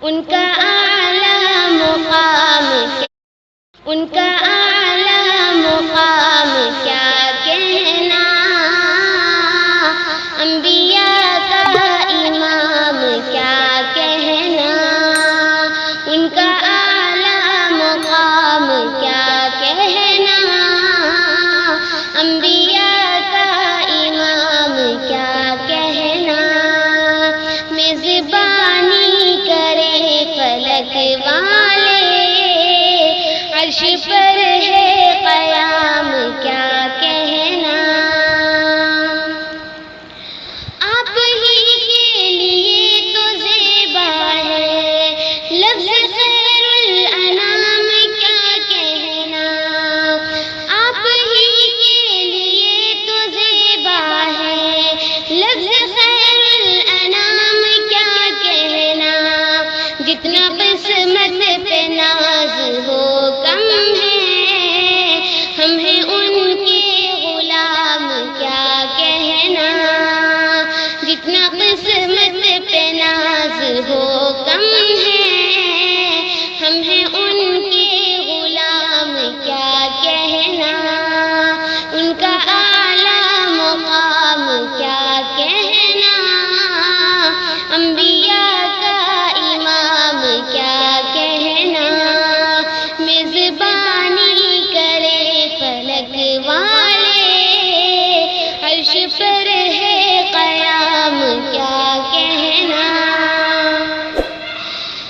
انکا اعلیٰ مقام انکا اعلیٰ مقام کیا کہنا، انبیاء کا امام کیا کہنا، انکا اعلیٰ مقام کیا کہنا، انبیاء کا امام کیا کہنا، میزبانی کرے فلک والے، عرش پر ہے قیام کیا کہنا، آپ ہی کے لیے تو زیبا ہے لفظ خیر الانام کیا کہنا، آپ ہی کے لیے تو زیبا ہے لفظ خیر الانام کیا کہنا، جتنا قسمت پہ ناز ہو کم ہے، ہم ہیں ان کے غلام کیا کہنا، جتنا قسمت پہ ناز ہو کم ہے، ہم ہیں ان کے غلام کیا کہنا، ان کا اعلیٰ مقام کیا کہنا، انبیاء کا امام کیا کہنا، میزبانی کرے فلک والے، عرش پر ہے قیام کیا کہنا،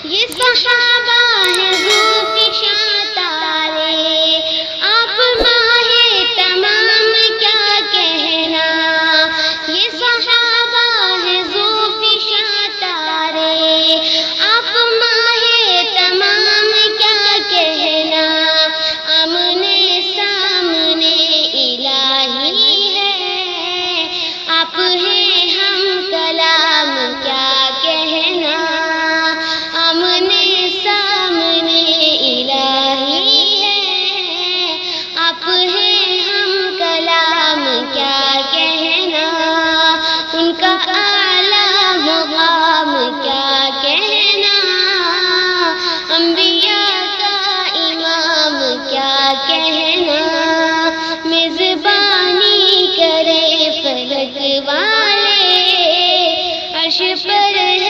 یہ صحابہ ہیں ذوالفشاں تارے، آپ ماہ تمام کیا کہنا، یہ صحابہ ہیں ذوالفشاں تارے، آپ